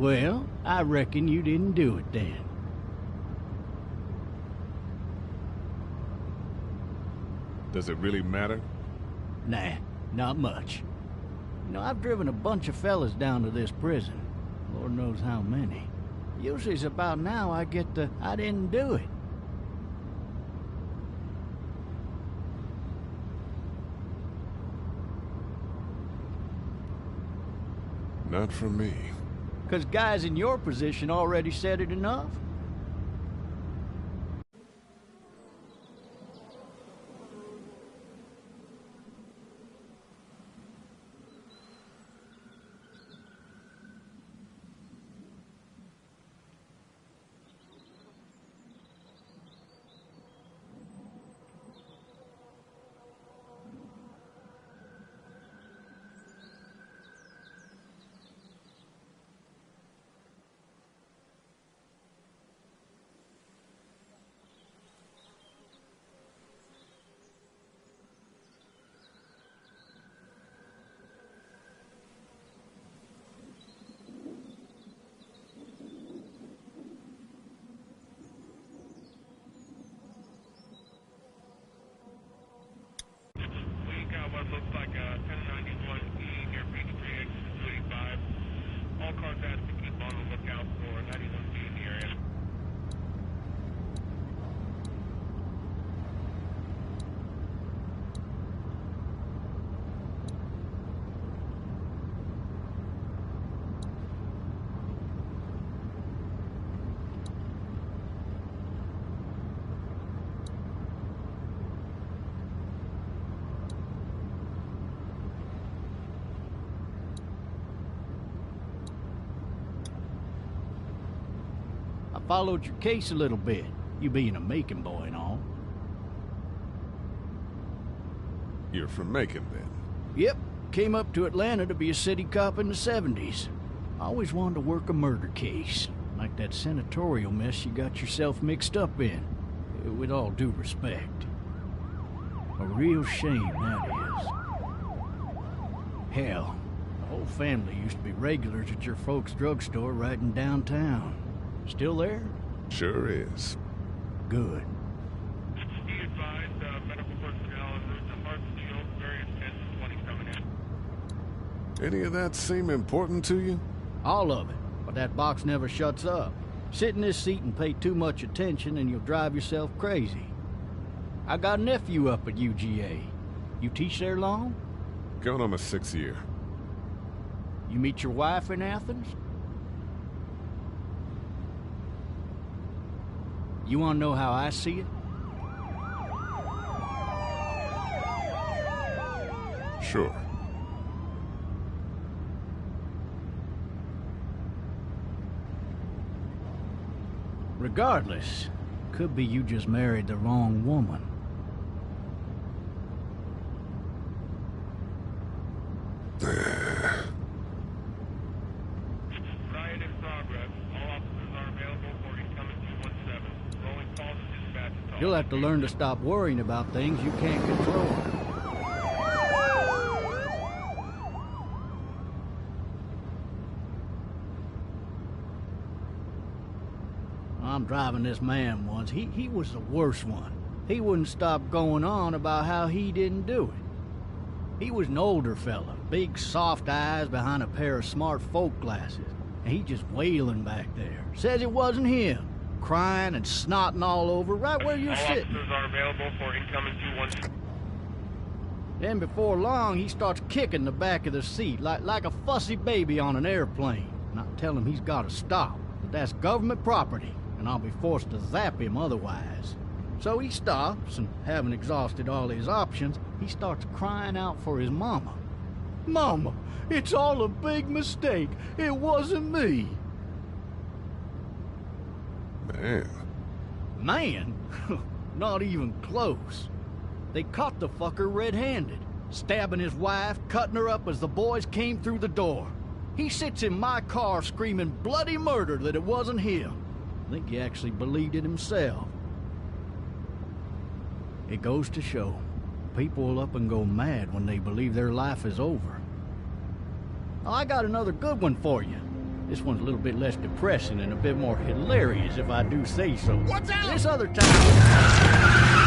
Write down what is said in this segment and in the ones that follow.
Well, I reckon you didn't do it then. Does it really matter? Nah, not much. You know, I've driven a bunch of fellas down to this prison. Lord knows how many. Usually it's about now I get the, I didn't do it. Not for me. 'Cause guys in your position already said it enough. Looks like a 1091E near Peachtree, exit 285. All cars asked to keep on the lookout for 91B in the area. I followed your case a little bit, you being a Macon boy and all. You're from Macon, then? Yep, came up to Atlanta to be a city cop in the 70s. I always wanted to work a murder case, like that senatorial mess you got yourself mixed up in, with all due respect. A real shame, that is. Hell, the whole family used to be regulars at your folks' drugstore right in downtown. Still there? Sure is. Good. Be advised, medical personnel en route to Hartsfield, various 10-20 coming in. Any of that seem important to you? All of it, but that box never shuts up. Sit in this seat and pay too much attention and you'll drive yourself crazy. I got a nephew up at UGA. You teach there long? Going on my 6th year. You meet your wife in Athens? You want to know how I see it? Sure. Regardless, could be you just married the wrong woman. Riot in progress. All officers are available for incoming 217. Rolling calls to dispatch and talk. You'll have to learn to stop worrying about things you can't control. I'm driving this man once. He was the worst one. He wouldn't stop going on about how he didn't do it. He was an older fella, big soft eyes behind a pair of smart folk glasses. And he just wailing back there. Says it wasn't him. Crying and snotting all over right where you're All sitting. officers are available for incoming 217. Then before long, he starts kicking the back of the seat like a fussy baby on an airplane. And I tell him he's got to stop, that that's government property, and I'll be forced to zap him otherwise. So he stops, and having exhausted all his options, he starts crying out for his mama. Mama, it's all a big mistake. It wasn't me. Man. Man? Not even close. They caught the fucker red-handed, stabbing his wife, cutting her up as the boys came through the door. He sits in my car screaming bloody murder that it wasn't him. I think he actually believed it himself. It goes to show, people will up and go mad when they believe their life is over. Oh, I got another good one for you. This one's a little bit less depressing and a bit more hilarious, if I do say so. Watch out! This other time...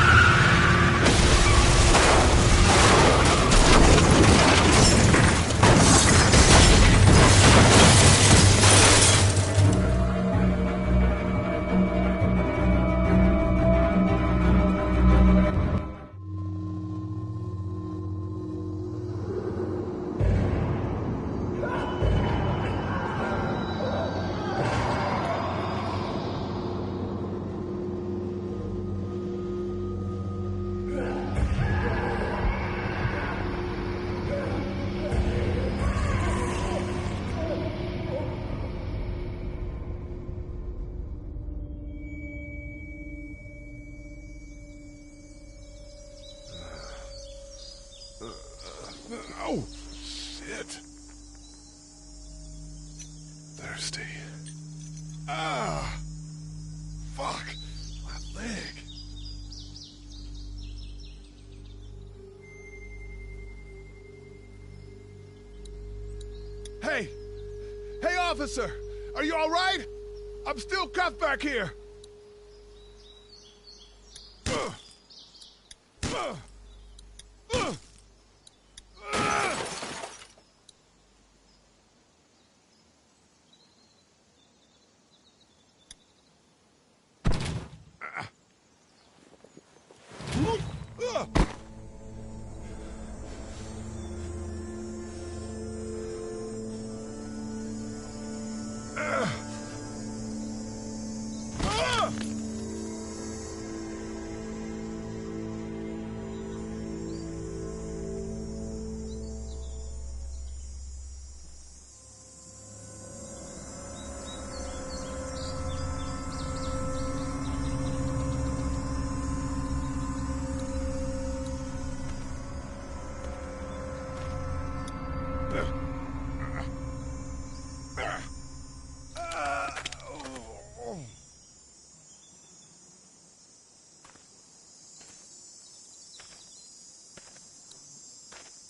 Oh, shit. Thirsty. Ah! Fuck! My leg. Hey! Hey, officer! Are you all right? I'm still cuffed back here.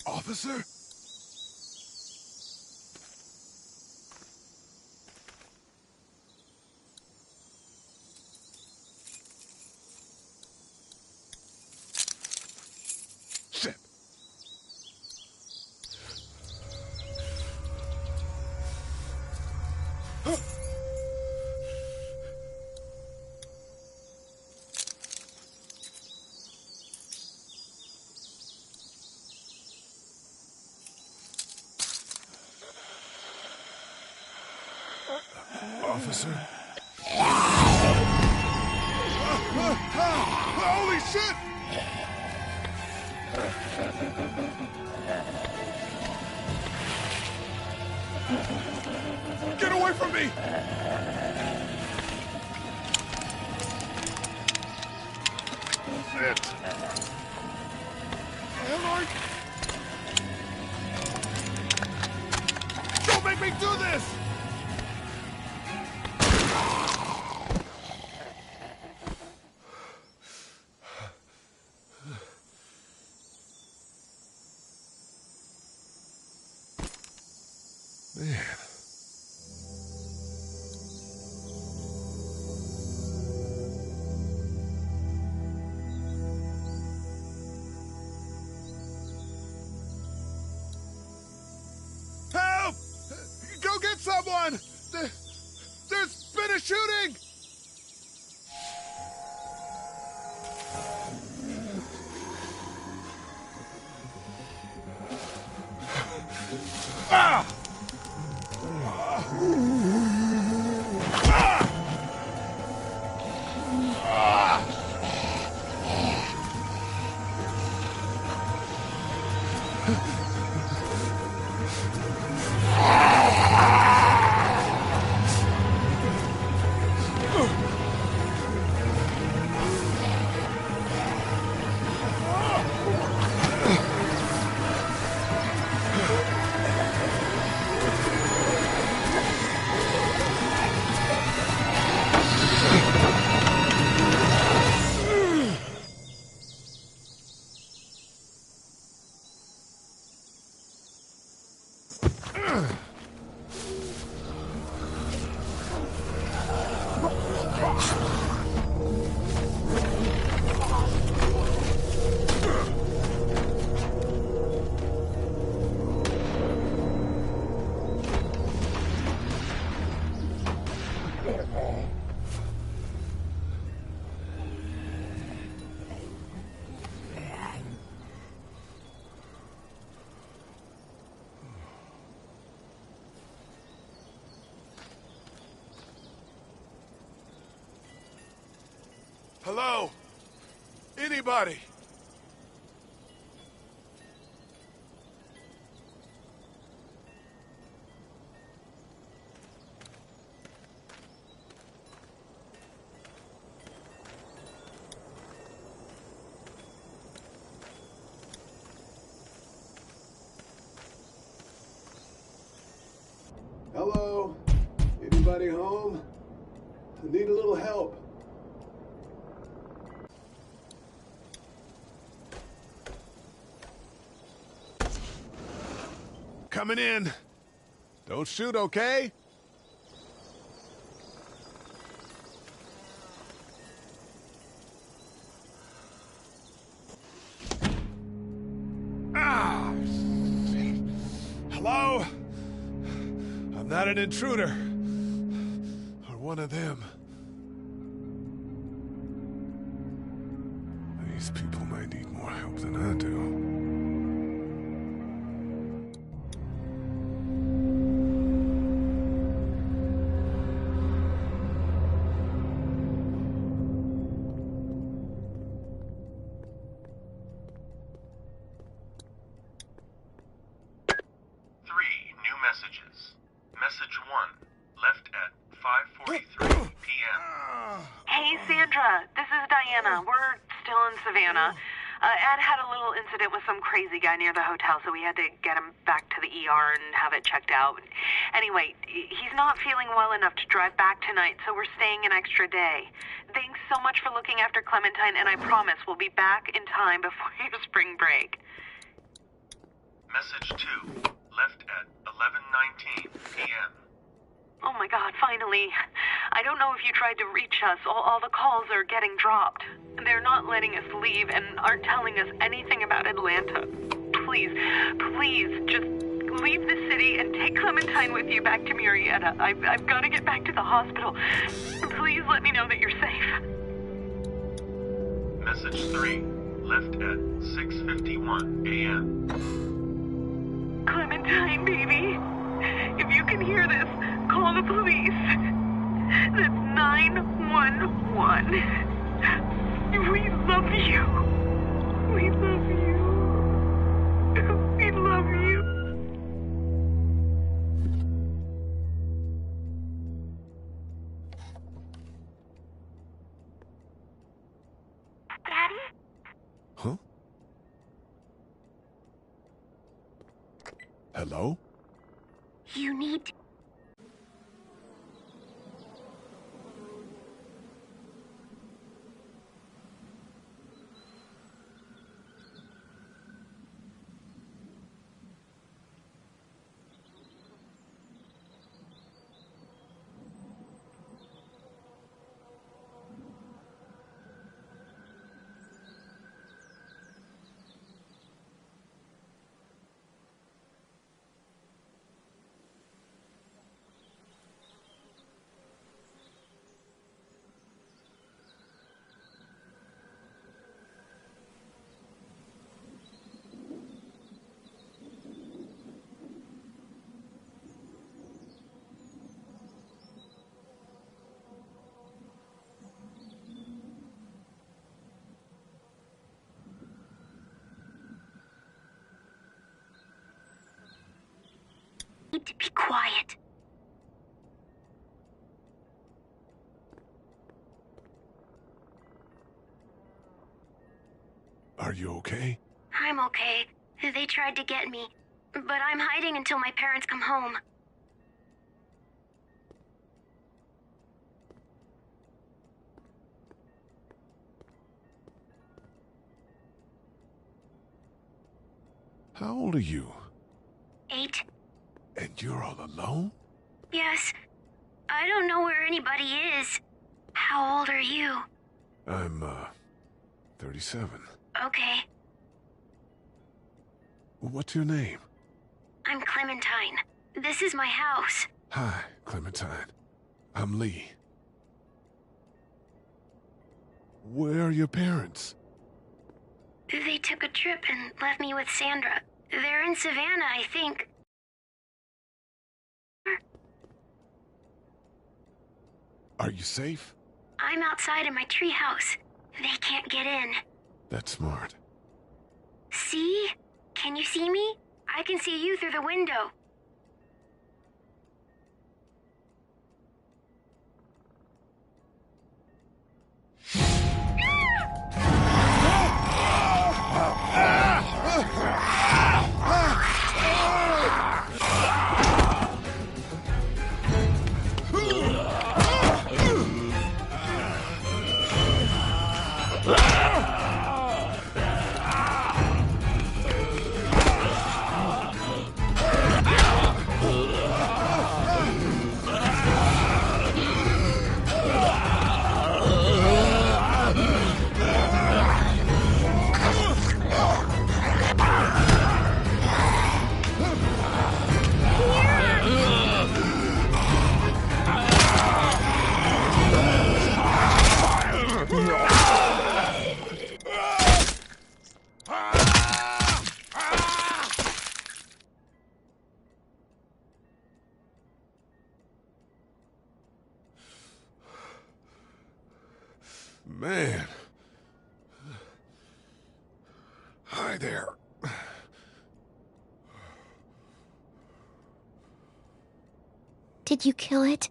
Officer? Shit. Officer? Holy shit! Get away from me! Shit. Hellard! Don't make me do this! Man. Help! Go get someone! There's been a shooting! Ah! Hello? Anybody? Hello? Anybody home? I need a little help. Coming in. Don't shoot, okay? Ah! Shit. Hello? I'm not an intruder. Or one of them. These people might need more help than I do. Message 1, left at 5:43 p.m. Hey, Sandra. This is Diana. We're still in Savannah. Ed had a little incident with some crazy guy near the hotel, so we had to get him back to the ER and have it checked out. Anyway, he's not feeling well enough to drive back tonight, so we're staying an extra day. Thanks so much for looking after Clementine, and I promise we'll be back in time before your spring break. Message 2, left at 11:19 p.m. Oh my God, finally. I don't know if you tried to reach us. All the calls are getting dropped. They're not letting us leave and aren't telling us anything about Atlanta. Please, just leave the city and take Clementine with you back to Murrieta. I've got to get back to the hospital. Please let me know that you're safe. Message 3, left at 6:51 a.m. Clementine, baby. If you can hear this, call the police. That's 911. We love you. We love you. We love you. Daddy? Huh? Hello? You need to... to be quiet. Are you okay? I'm okay. They tried to get me, but I'm hiding until my parents come home. How old are you? 8. And you're all alone? Yes. I don't know where anybody is. How old are you? I'm, 37. Okay. What's your name? I'm Clementine. This is my house. Hi, Clementine. I'm Lee. Where are your parents? They took a trip and left me with Sandra. They're in Savannah, I think. Are you safe? I'm outside in my treehouse. They can't get in. That's smart. See? Can you see me? I can see you through the window. Man. Hi there. Did you kill it?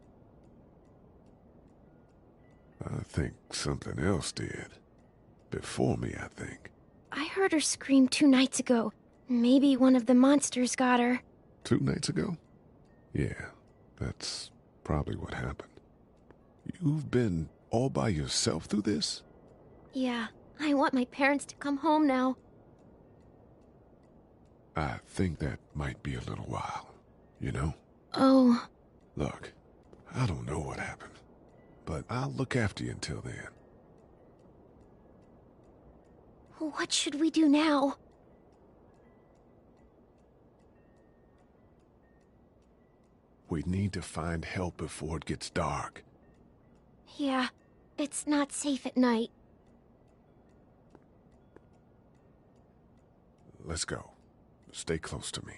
I think something else did. Before me, I think. I heard her scream 2 nights ago. Maybe one of the monsters got her. 2 nights ago? Yeah, that's probably what happened. You've been all by yourself through this? Yeah, I want my parents to come home now. I think that might be a little while, you know? Oh. Look, I don't know what happened, but I'll look after you until then. What should we do now? We need to find help before it gets dark. Yeah, it's not safe at night. Let's go. Stay close to me.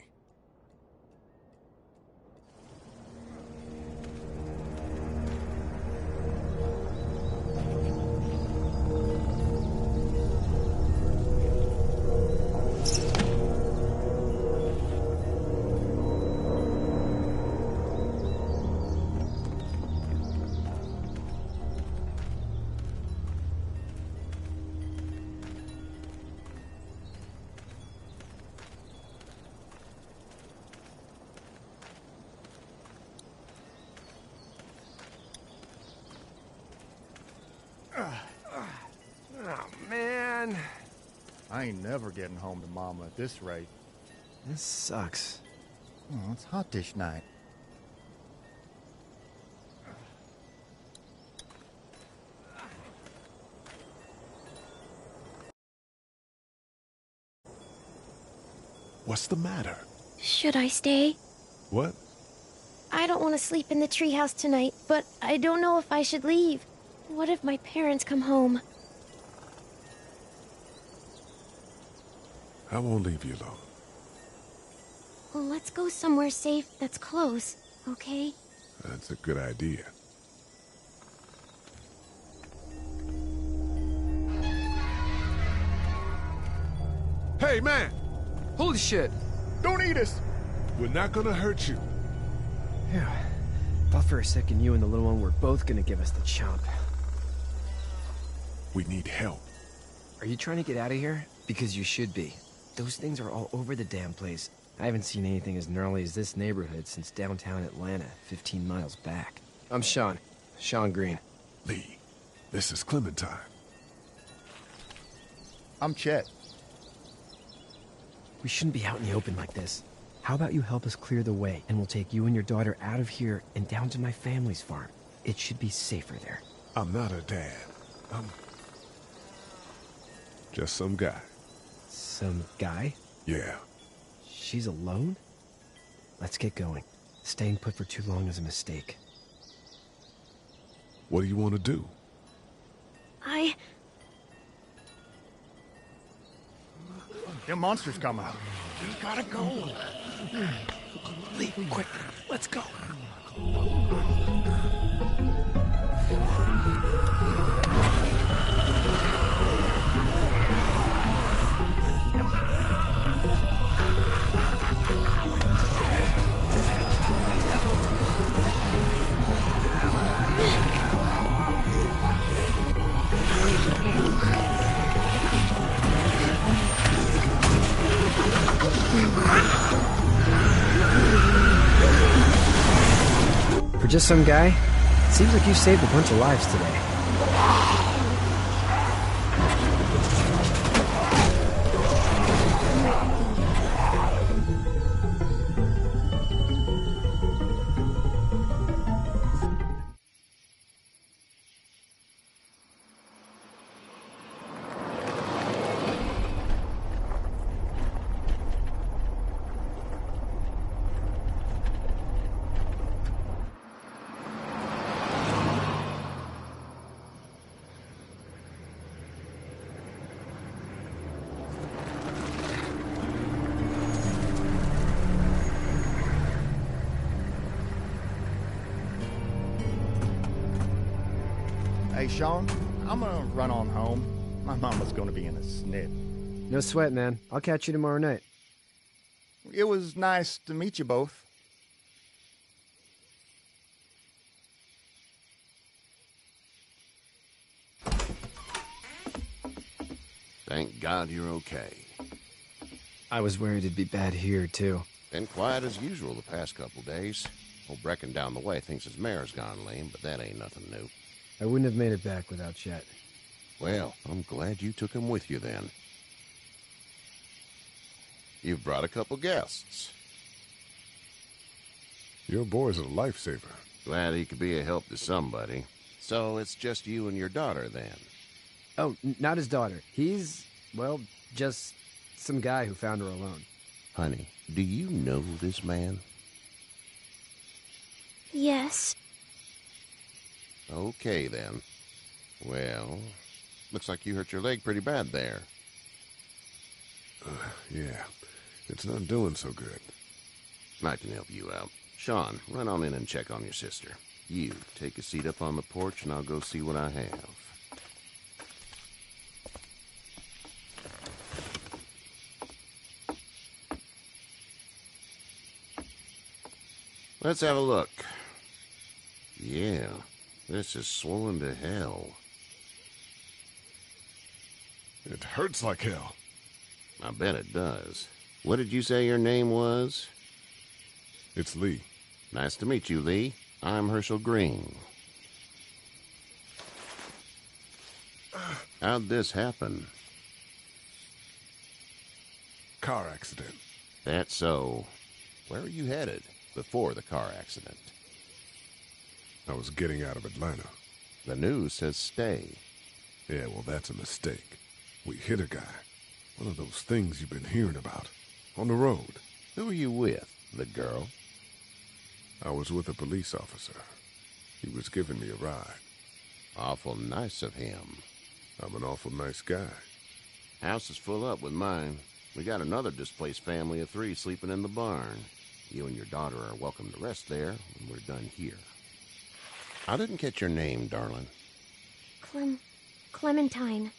Oh, man. I ain't never getting home to Mama at this rate. This sucks. Oh, it's hot dish night. What's the matter? Should I stay? What? I don't want to sleep in the treehouse tonight, but I don't know if I should leave. What if my parents come home? I won't leave you alone. Well, let's go somewhere safe that's close, okay? That's a good idea. Hey, man! Holy shit! Don't eat us! We're not gonna hurt you. Yeah. Thought for a second you and the little one were both gonna give us the chomp. We need help. Are you trying to get out of here? Because you should be. Those things are all over the damn place. I haven't seen anything as gnarly as this neighborhood since downtown Atlanta, 15 miles back. I'm Sean. Sean Green. Lee, this is Clementine. I'm Chet. We shouldn't be out in the open like this. How about you help us clear the way, and we'll take you and your daughter out of here and down to my family's farm. It should be safer there. I'm not a dad. I'm just some guy. Some guy? Yeah. She's alone? Let's get going. Staying put for too long is a mistake. What do you want to do? Them monsters come out. We gotta go. Leave, quick. Let's go. For just some guy, it seems like you saved a bunch of lives today. Hey, Sean, I'm gonna run on home. My mama's gonna be in a snit. No sweat, man. I'll catch you tomorrow night. It was nice to meet you both. Thank God you're okay. I was worried it'd be bad here, too. Been quiet as usual the past couple days. Old Brecken down the way thinks his mare's gone lame, but that ain't nothing new. I wouldn't have made it back without Chet. Well, I'm glad you took him with you then. You've brought a couple guests. Your boy's a lifesaver. Glad he could be a help to somebody. So it's just you and your daughter then? Oh, not his daughter. He's, well, just some guy who found her alone. Honey, do you know this man? Yes. Okay, then. Well, looks like you hurt your leg pretty bad there. Yeah, it's not doing so good. I can help you out. Sean, run on in and check on your sister. You, take a seat up on the porch and I'll go see what I have. Let's have a look. Yeah, this is swollen to hell. It hurts like hell. I bet it does. What did you say your name was? It's Lee. Nice to meet you, Lee. I'm Herschel Green. How'd this happen? Car accident. That's so. Where were you headed before the car accident? I was getting out of Atlanta. The news says stay. Yeah, well, that's a mistake. We hit a guy. One of those things you've been hearing about. On the road. Who were you with? The girl? I was with a police officer. He was giving me a ride. Awful nice of him. I'm an awful nice guy. House is full up with mine. We got another displaced family of 3 sleeping in the barn. You and your daughter are welcome to rest there when we're done here. I didn't catch your name, darling. Clementine.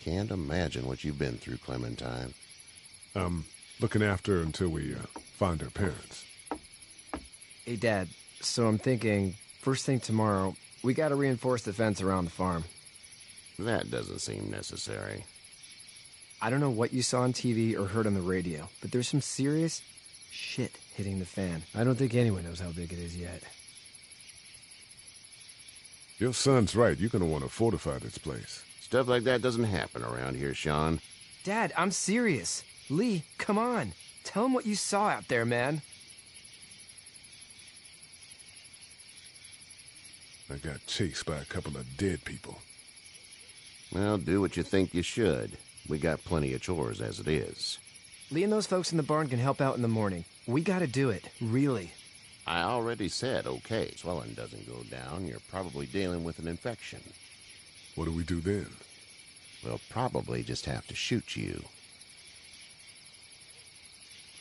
Can't imagine what you've been through, Clementine. Looking after her until we find her parents. Hey, Dad, so I'm thinking, first thing tomorrow, we gotta reinforce the fence around the farm. That doesn't seem necessary. I don't know what you saw on TV or heard on the radio, but there's some serious shit hitting the fan. I don't think anyone knows how big it is yet. Your son's right. You're gonna want to fortify this place. Stuff like that doesn't happen around here, Sean. Dad, I'm serious. Lee, come on. Tell him what you saw out there, man. I got chased by a couple of dead people. Well, do what you think you should. We got plenty of chores as it is. Lee and those folks in the barn can help out in the morning. We gotta do it, really. I already said okay. Swelling doesn't go down. You're probably dealing with an infection. What do we do then? We'll probably just have to shoot you.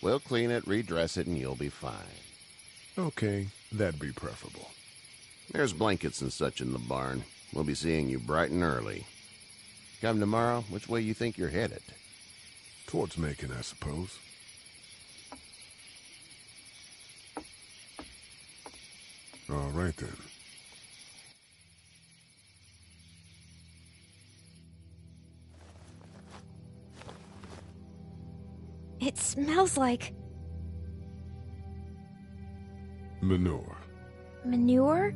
We'll clean it, redress it, and you'll be fine. Okay, that'd be preferable. There's blankets and such in the barn. We'll be seeing you bright and early. Come tomorrow, which way you think you're headed? Towards Macon, I suppose. All right, then. It smells like... Manure. manure?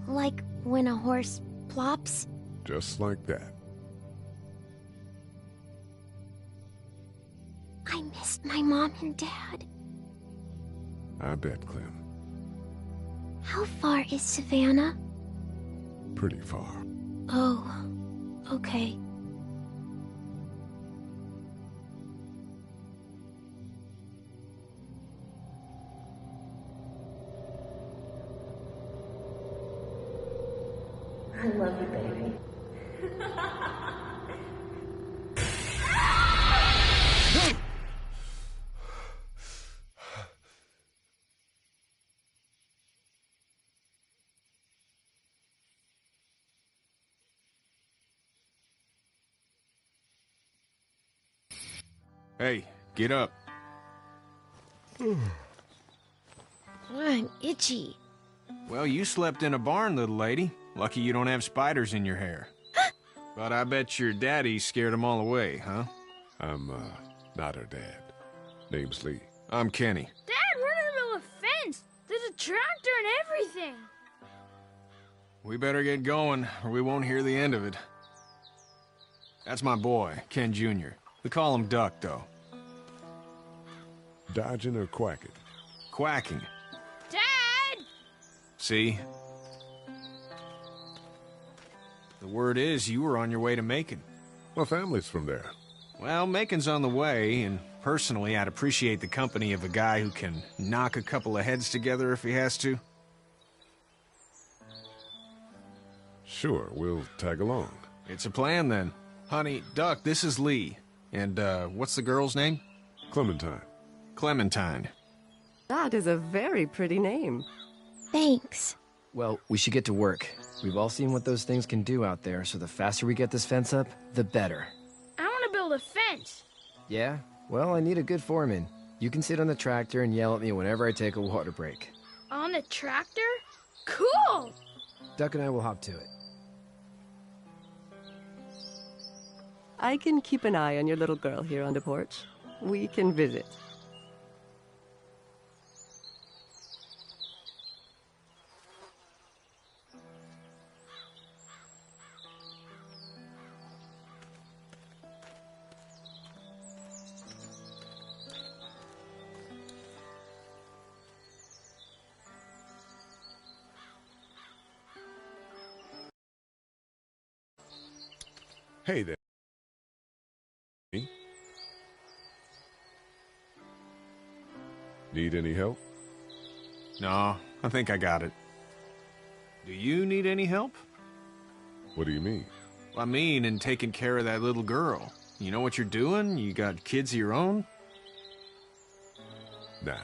Like when a horse plops? Just like that. I missed my mom and dad. I bet, Clem. How far is Savannah? Pretty far. Oh, okay. I love you, baby. Hey, get up. I'm itchy. Well, you slept in a barn, little lady. Lucky you don't have spiders in your hair. But I bet your daddy scared them all away, huh? I'm, not her dad. Name's Lee. I'm Kenny. Dad, we're in the middle of a fence. There's a tractor and everything. We better get going, or we won't hear the end of it. That's my boy, Ken Jr. We call him Duck, though. Dodging or quacking? Quacking. Dad! See? The word is you were on your way to Macon. My family's from there. Well, Macon's on the way, and personally, I'd appreciate the company of a guy who can knock a couple of heads together if he has to. Sure, we'll tag along. It's a plan, then. Honey, Duck, this is Lee. And, what's the girl's name? Clementine. Clementine. That is a very pretty name. Thanks. Well, we should get to work. We've all seen what those things can do out there, so the faster we get this fence up, the better. I want to build a fence. Yeah? Well, I need a good foreman. You can sit on the tractor and yell at me whenever I take a water break. On the tractor? Cool! Duck and I will hop to it. I can keep an eye on your little girl here on the porch. We can visit. Hey there. Need any help? No, I think I got it. Do you need any help? What do you mean? I mean, in taking care of that little girl. You know what you're doing? You got kids of your own? Nah,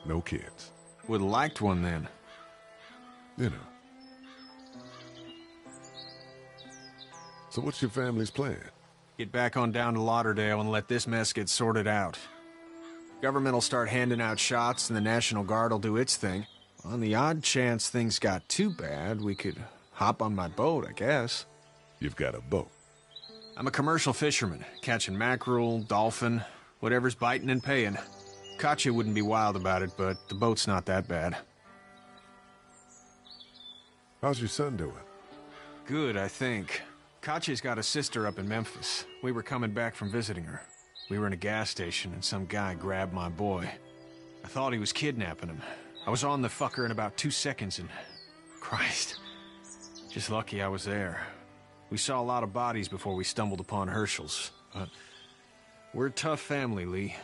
no kids. Would've liked one then. You know. So what's your family's plan? Get back on down to Lauderdale and let this mess get sorted out. Government will start handing out shots and the National Guard will do its thing. On the odd chance things got too bad, we could hop on my boat, I guess. You've got a boat? I'm a commercial fisherman, catching mackerel, dolphin, whatever's biting and paying. Katya wouldn't be wild about it, but the boat's not that bad. How's your son doing? Good, I think. Katya's got a sister up in Memphis. We were coming back from visiting her. We were in a gas station and some guy grabbed my boy. I thought he was kidnapping him. I was on the fucker in about 2 seconds and... Christ. Just lucky I was there. We saw a lot of bodies before we stumbled upon Herschel's. But we're a tough family, Lee.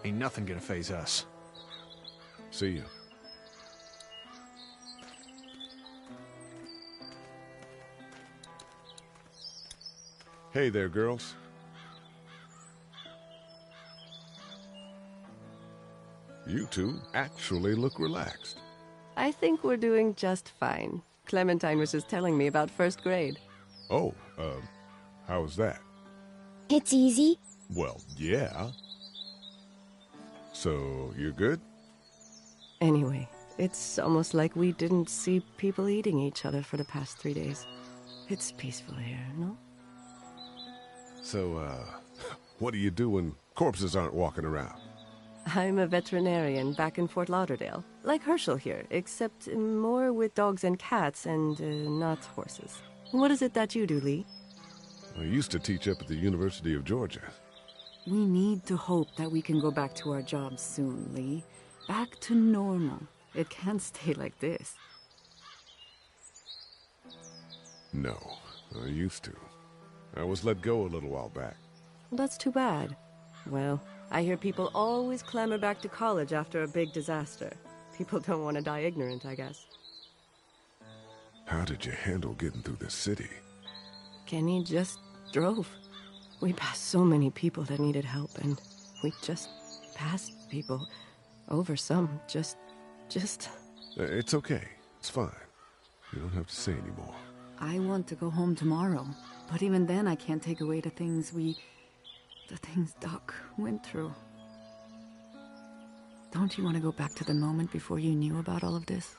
Ain't nothing gonna faze us. See you. Hey there, girls. You two actually look relaxed. I think we're doing just fine. Clementine was just telling me about first grade. Oh, how was that? It's easy. Well, yeah. So, you're good? Anyway, it's almost like we didn't see people eating each other for the past 3 days. It's peaceful here, no? So, What do you do when corpses aren't walking around? I'm a veterinarian back in Fort Lauderdale. Like Herschel here, except more with dogs and cats and not horses. What is it that you do, Lee? I used to teach up at the University of Georgia. We need to hope that we can go back to our jobs soon, Lee. Back to normal. It can't stay like this. No, I used to. I was let go a little while back. That's too bad. Well, I hear people always clamor back to college after a big disaster. People don't want to die ignorant, I guess. How did you handle getting through the city? Kenny just drove. We passed so many people that needed help, and we just passed people. Over some, just... It's okay. It's fine. You don't have to say anymore. I want to go home tomorrow, but even then I can't take away the things Doc went through. Don't you want to go back to the moment before you knew about all of this?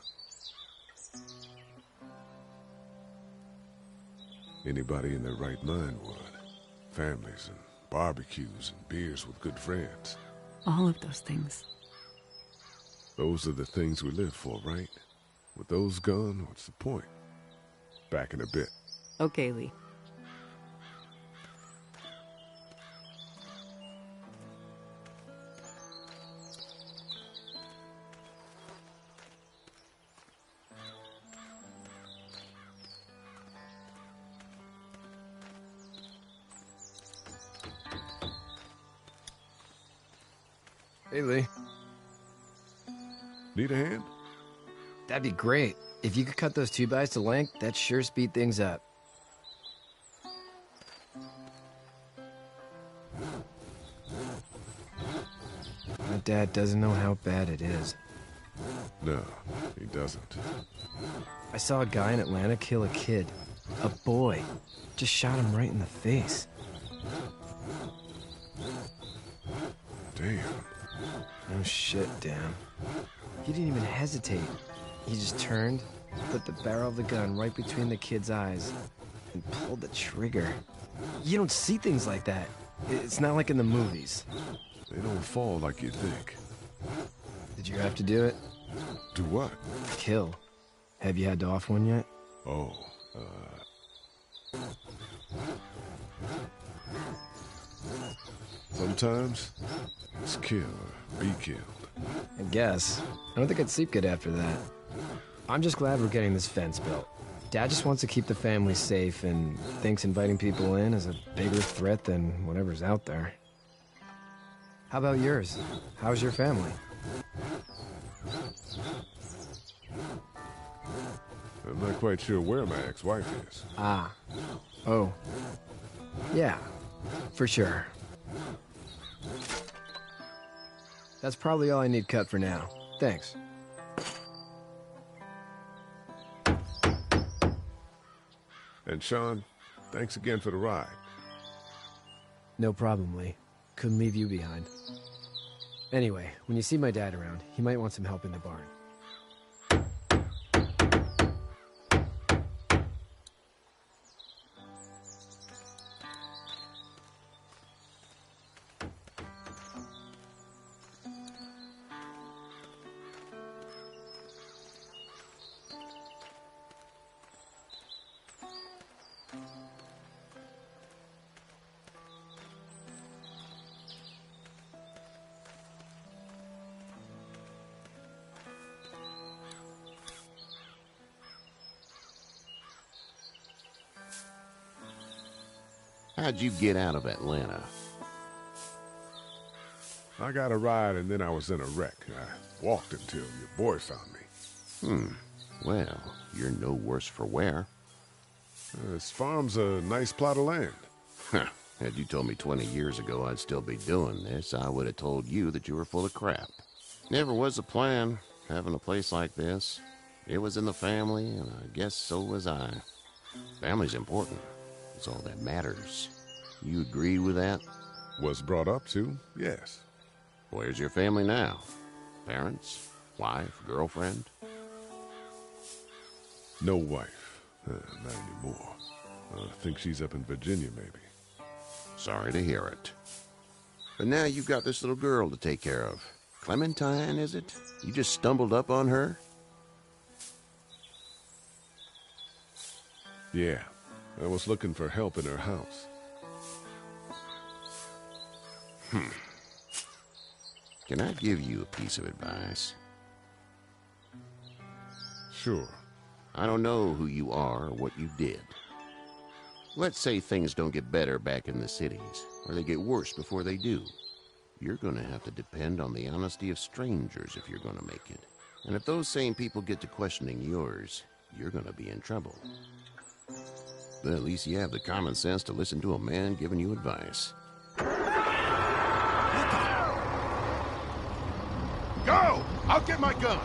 Anybody in their right mind would. Families and barbecues and beers with good friends. All of those things. Those are the things we live for, right? With those gone, what's the point? Back in a bit. Okay, Lee. Hey, Lee. Need a hand? That'd be great. If you could cut those 2x to length, that'd sure speed things up. My dad doesn't know how bad it is. No, he doesn't. I saw a guy in Atlanta kill a kid. A boy. Just shot him right in the face. Damn. No shit, damn. He didn't even hesitate. He just turned, put the barrel of the gun right between the kid's eyes, and pulled the trigger. You don't see things like that. It's not like in the movies. They don't fall like you think. Did you have to do it? Do what? Kill. Have you had to off one yet? Oh, sometimes it's kill or be killed. I guess. I don't think I'd sleep good after that. I'm just glad we're getting this fence built. Dad just wants to keep the family safe and thinks inviting people in is a bigger threat than whatever's out there. How about yours? How's your family? I'm not quite sure where my ex-wife is. Ah. Oh. Yeah. For sure. That's probably all I need cut for now. Thanks. And Sean, thanks again for the ride. No problem, Lee. Couldn't leave you behind. Anyway, when you see my dad around, he might want some help in the barn. How'd you get out of Atlanta? I got a ride and then I was in a wreck. I walked until your boy found me. Well, you're no worse for wear. This farm's a nice plot of land. Huh. Had you told me 20 years ago I'd still be doing this, I would have told you that you were full of crap. Never was a plan, having a place like this. It was in the family, and I guess so was I. Family's important. It's all that matters. You agree with that? Was brought up to, yes. Where's your family now? Parents? Wife? Girlfriend? No wife. Not anymore. I think she's up in Virginia, maybe. Sorry to hear it. But now you've got this little girl to take care of. Clementine, is it? You just stumbled up on her? Yeah, I was looking for help in her house. Can I give you a piece of advice? Sure. I don't know who you are or what you did. Let's say things don't get better back in the cities, or they get worse before they do. You're gonna have to depend on the honesty of strangers if you're gonna make it. And if those same people get to questioning yours, you're gonna be in trouble. But at least you have the common sense to listen to a man giving you advice. Go! I'll get my gun!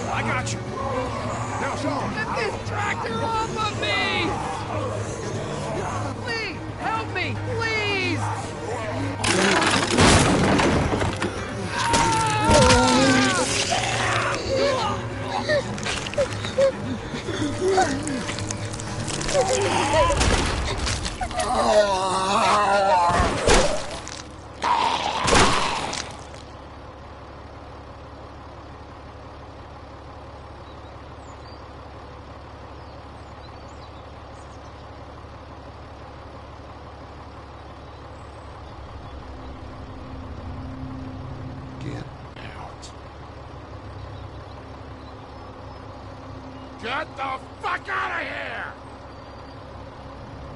I got you. Now, Sean! Get this tractor off of me! Please, help me, please! Get the fuck out of here!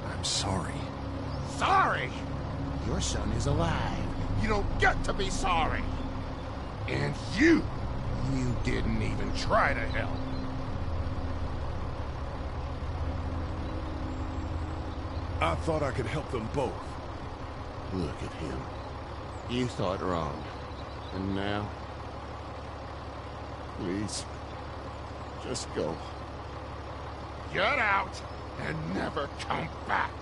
I'm sorry. Sorry? Your son is alive. You don't get to be sorry. And you didn't even try to help. I thought I could help them both. Look at him. You thought wrong. And now? Please, just go. Get out and never come back.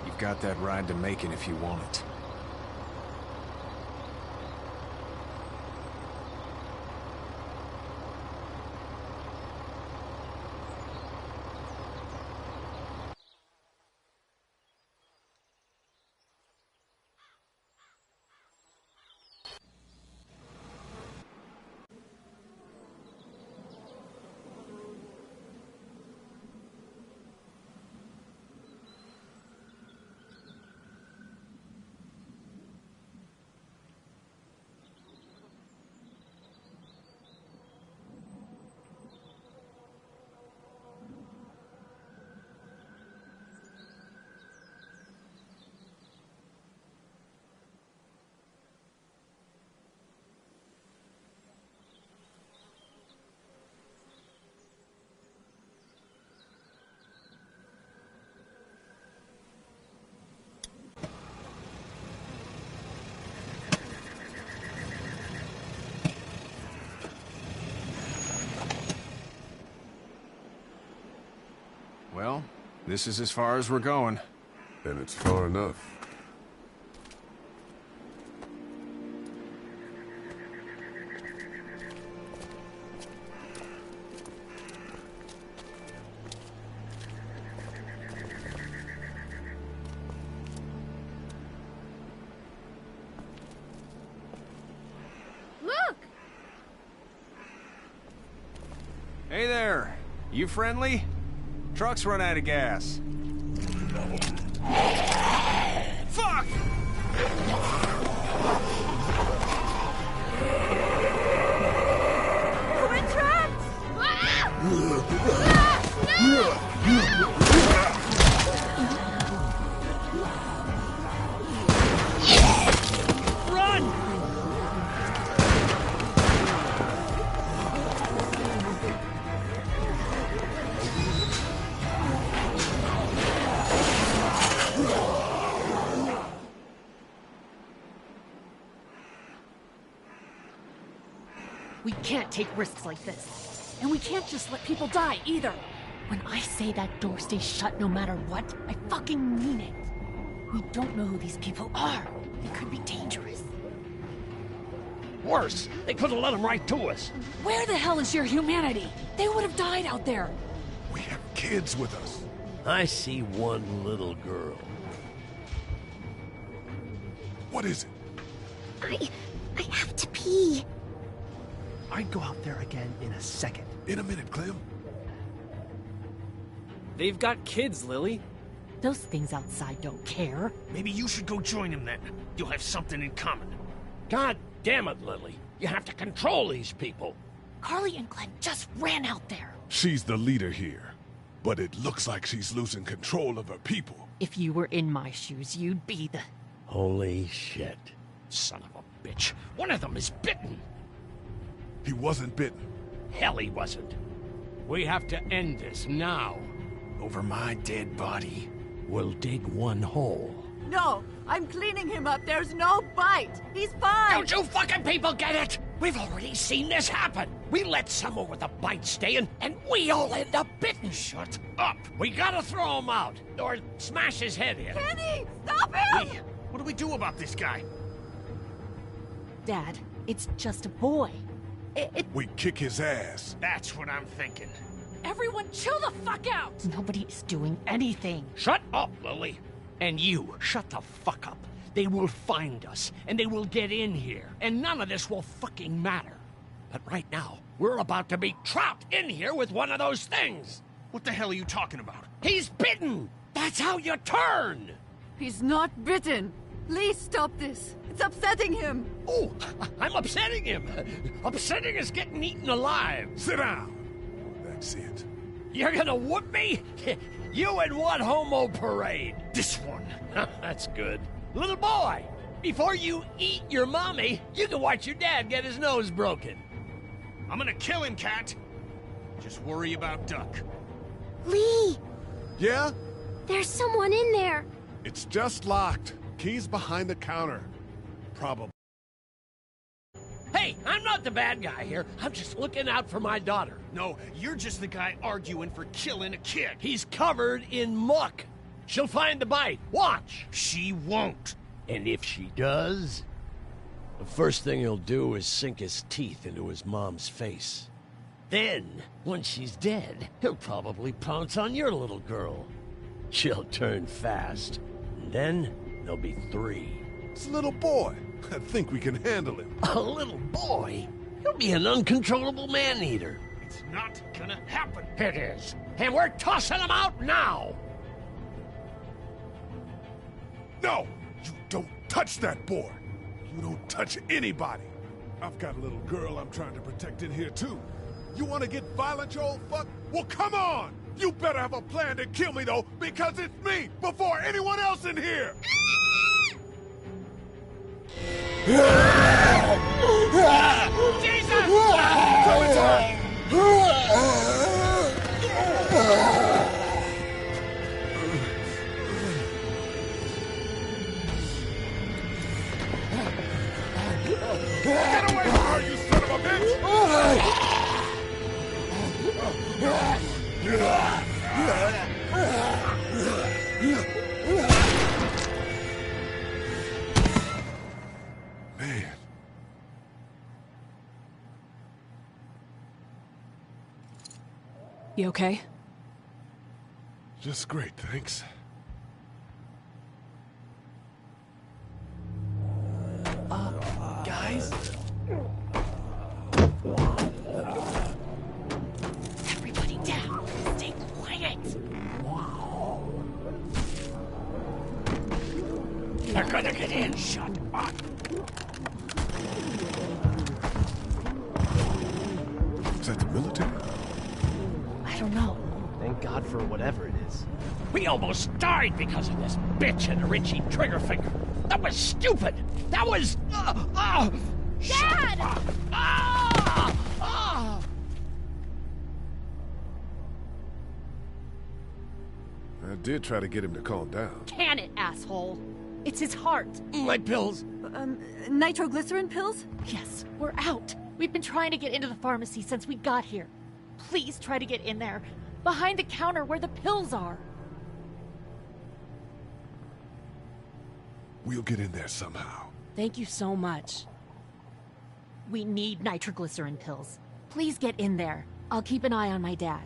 You've got that ride to Macon if you want it. Well, this is as far as we're going. And it's far enough. Look! Hey there. You friendly? Truck's run out of gas. Fuck! We're trapped! Ah! We can't take risks like this. And we can't just let people die, either. When I say that door stays shut no matter what, I fucking mean it. We don't know who these people are. They could be dangerous. Worse, they could have let them right to us. Where the hell is your humanity? They would have died out there. We have kids with us. I see one little girl. What is it? I have to pee. I'd go out there again in a second. In a minute, Clem. They've got kids, Lily. Those things outside don't care. Maybe you should go join them then. You'll have something in common. God damn it, Lily. You have to control these people. Carly and Glenn just ran out there. She's the leader here, but it looks like she's losing control of her people. If you were in my shoes, you'd be the... Holy shit. Son of a bitch. One of them is bitten. He wasn't bitten. Hell, he wasn't. We have to end this now. Over my dead body. We'll dig one hole. No, I'm cleaning him up. There's no bite. He's fine. Don't you fucking people get it? We've already seen this happen. We let someone with a bite stay in, and we all end up bitten. Shut up. We gotta throw him out, or smash his head in. Kenny, stop him! What do we do about this guy? Dad, it's just a boy. We kick his ass. That's what I'm thinking. Everyone chill the fuck out! Nobody is doing anything. Shut up, Lily. And you, shut the fuck up. They will find us, and they will get in here, and none of this will fucking matter. But right now, we're about to be trapped in here with one of those things. What the hell are you talking about? He's bitten! That's how you turn! He's not bitten. Please stop this. It's upsetting him. Oh, I'm upsetting him. Upsetting is getting eaten alive. Sit down. That's it. You're gonna whoop me? You and what homo parade? This one. That's good. Little boy, before you eat your mommy, you can watch your dad get his nose broken. I'm gonna kill him, Cat. Just worry about Duck. Lee! Yeah? There's someone in there. It's just locked. Key's behind the counter. Probably. Hey, I'm not the bad guy here. I'm just looking out for my daughter. No, you're just the guy arguing for killing a kid. He's covered in muck. She'll find the bite. Watch. She won't. And if she does, the first thing he'll do is sink his teeth into his mom's face. Then, once she's dead, he'll probably pounce on your little girl. She'll turn fast. And then, there'll be 3. It's a little boy. I think we can handle him. A little boy? He'll be an uncontrollable man-eater. It's not gonna happen. It is. And we're tossing him out now! No! You don't touch that boy! You don't touch anybody! I've got a little girl I'm trying to protect in here, too. You want to get violent, you old fuck? Well, come on! You better have a plan to kill me, though, because it's me before anyone else in here! Jesus! Get away from her, you son of a bitch! Man. You okay? Just great, thanks. Guys? Everybody down. Stay quiet. They're gonna get in. Shut up. Is that the military? I don't know. Thank God for whatever it is. We almost died because of this bitch and her itchy trigger finger. That was stupid. That was... Dad! I did try to get him to calm down. Can it, asshole? It's his heart. My pills. Nitroglycerin pills? Yes, we're out. We've been trying to get into the pharmacy since we got here. Please try to get in there. Behind the counter where the pills are. We'll get in there somehow. Thank you so much. We need nitroglycerin pills. Please get in there. I'll keep an eye on my dad.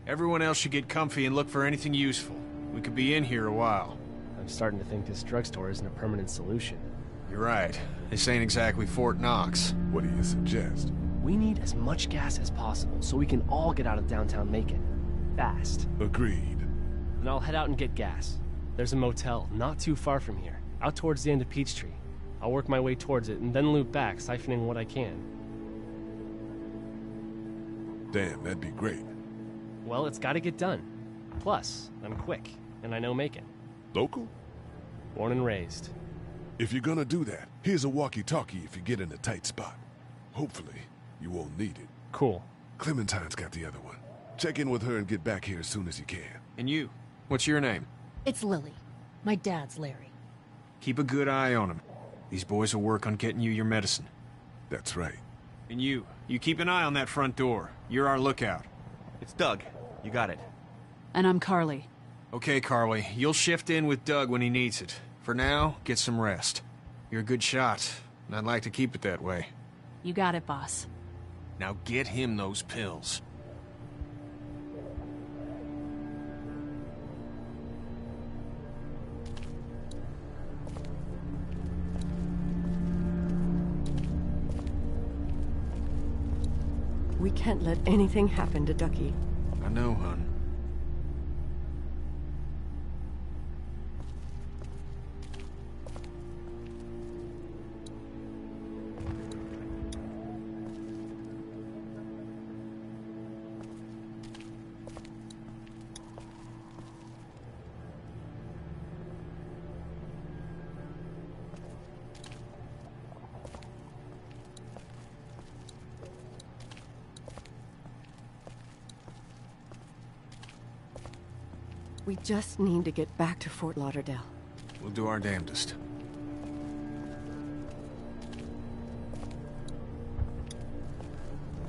Everyone else should get comfy and look for anything useful. We could be in here a while. I'm starting to think this drugstore isn't a permanent solution. You're right. This ain't exactly Fort Knox. What do you suggest? We need as much gas as possible so we can all get out of downtown Macon. Fast. Agreed. And I'll head out and get gas. There's a motel not too far from here, out towards the end of Peachtree. I'll work my way towards it and then loop back, siphoning what I can. Damn, that'd be great. Well, it's gotta get done. Plus, I'm quick, and I know Macon. Local? Born and raised. If you're gonna do that, here's a walkie-talkie if you get in a tight spot. Hopefully, you won't need it. Cool. Clementine's got the other one. Check in with her and get back here as soon as you can. And you? What's your name? It's Lily. My dad's Larry. Keep a good eye on him. These boys will work on getting you your medicine. That's right. And you keep an eye on that front door. You're our lookout. It's Doug. You got it. And I'm Carly. Okay, Carly. You'll shift in with Doug when he needs it. For now, get some rest. You're a good shot, and I'd like to keep it that way. You got it, boss. Now get him those pills. We can't let anything happen to Ducky. I know, hon. We just need to get back to Fort Lauderdale. We'll do our damnedest.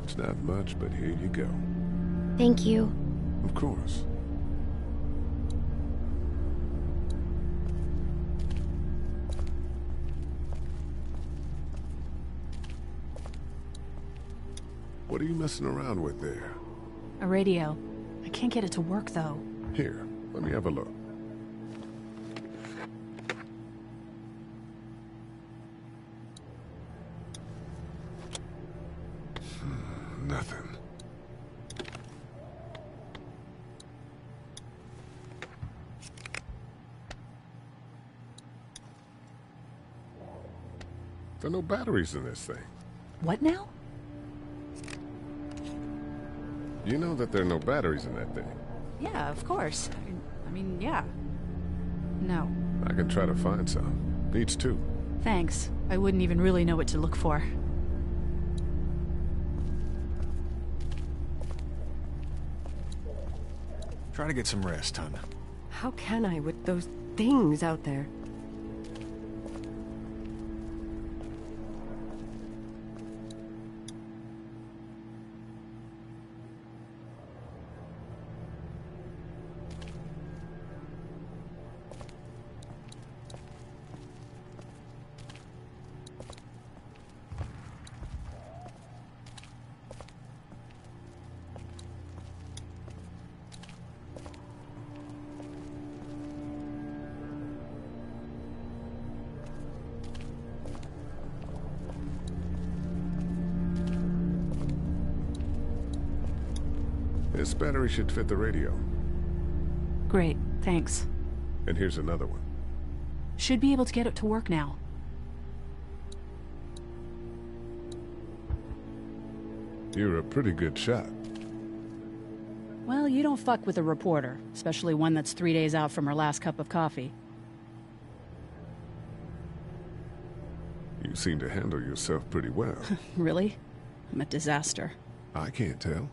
It's not much, but here you go. Thank you. Of course. What are you messing around with there? A radio. I can't get it to work, though. Here, let me have a look. Nothing. There are no batteries in this thing. What now? You know that there are no batteries in that thing. Yeah, of course. I mean, yeah. No. I can try to find some. Needs two. Thanks. I wouldn't even really know what to look for. Try to get some rest, hon. How can I with those things out there? This battery should fit the radio. Great, thanks. And here's another one. Should be able to get it to work now. You're a pretty good shot. Well, you don't fuck with a reporter, especially one that's 3 days out from her last cup of coffee. You seem to handle yourself pretty well. Really? I'm a disaster. I can't tell.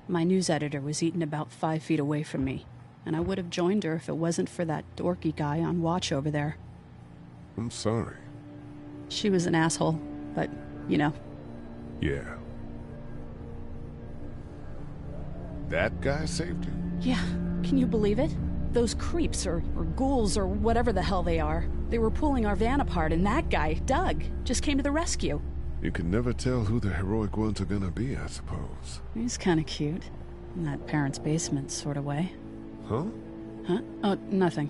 My news editor was eaten about 5 feet away from me, and I would have joined her if it wasn't for that dorky guy on watch over there. I'm sorry. She was an asshole, but, you know. Yeah. That guy saved you? Yeah, can you believe it? Those creeps, or ghouls, or whatever the hell they are. They were pulling our van apart, and that guy, Doug, just came to the rescue. You can never tell who the heroic ones are gonna be, I suppose. He's kinda cute. In that parents' basement sort of way. Huh? Huh? Oh, nothing.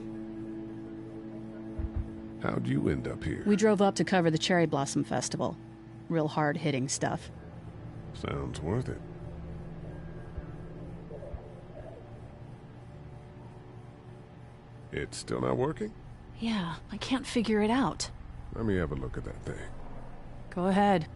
How'd you end up here? We drove up to cover the Cherry Blossom Festival. Real hard-hitting stuff. Sounds worth it. It's still not working? Yeah, I can't figure it out. Let me have a look at that thing. Go ahead.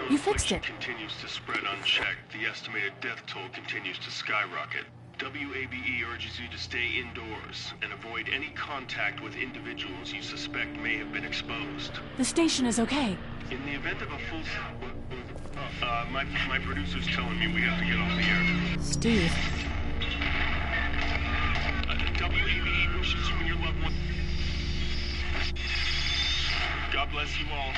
You fixed it. Continues to spread unchecked. The estimated death toll continues to skyrocket. WABE urges you to stay indoors and avoid any contact with individuals you suspect may have been exposed. The station is okay. In the event of a full... my producer's telling me we have to get off the air. Steve. WABE wishes you and your loved one... God bless you all.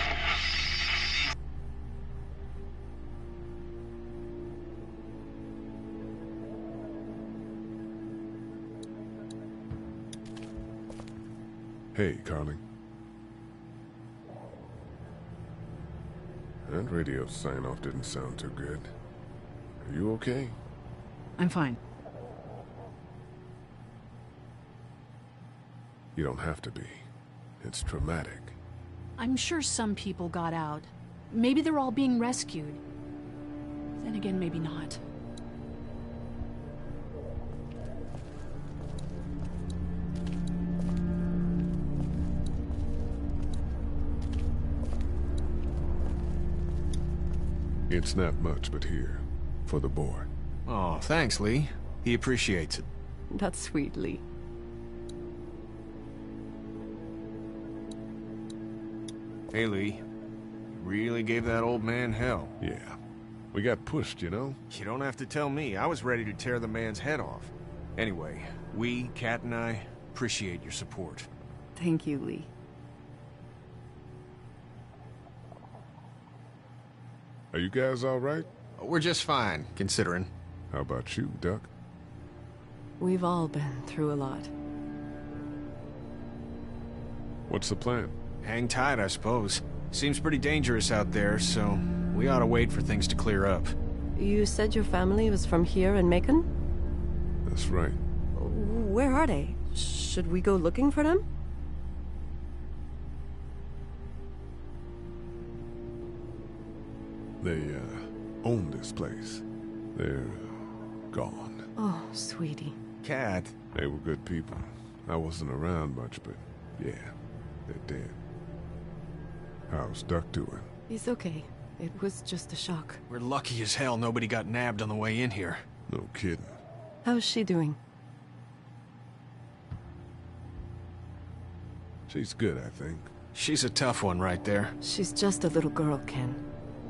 Hey, Carly. That radio sign-off didn't sound too good. Are you okay? I'm fine. You don't have to be. It's traumatic. I'm sure some people got out. Maybe they're all being rescued. Then again, maybe not. It's not much, but here, for the boy. Oh, thanks, Lee. He appreciates it. That's sweet, Lee. Hey, Lee. You really gave that old man hell. Yeah. We got pushed, you know? You don't have to tell me. I was ready to tear the man's head off. Anyway, we, Kat and I, appreciate your support. Thank you, Lee. Are you guys all right? We're just fine, considering. How about you, Duck? We've all been through a lot. What's the plan? Hang tight, I suppose. Seems pretty dangerous out there, so we ought to wait for things to clear up. You said your family was from here in Macon? That's right. Where are they? Should we go looking for them? They, own this place. They're, gone. Oh, sweetie. Kat. They were good people. I wasn't around much, but yeah, they're dead. How's Duck doing? He's okay. It was just a shock. We're lucky as hell nobody got nabbed on the way in here. No kidding. How's she doing? She's good, I think. She's a tough one right there. She's just a little girl, Ken.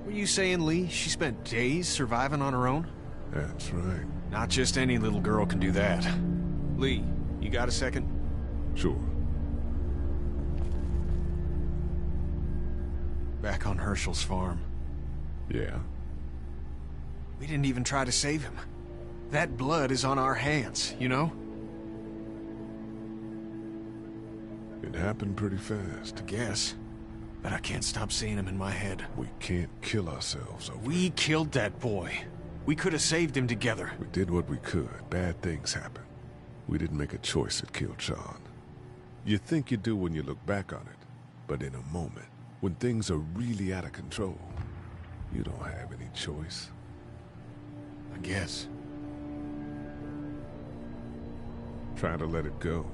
Were you saying, Lee, she spent days surviving on her own? That's right. Not just any little girl can do that. Lee, you got a second? Sure. Back on Herschel's farm. Yeah? We didn't even try to save him. That blood is on our hands, you know? It happened pretty fast. I guess. But I can't stop seeing him in my head. We can't kill ourselves over We killed that boy. We could have saved him together. We did what we could. Bad things happen. We didn't make a choice that killed Sean. You think you do when you look back on it. But in a moment, when things are really out of control, you don't have any choice. I guess. Try to let it go.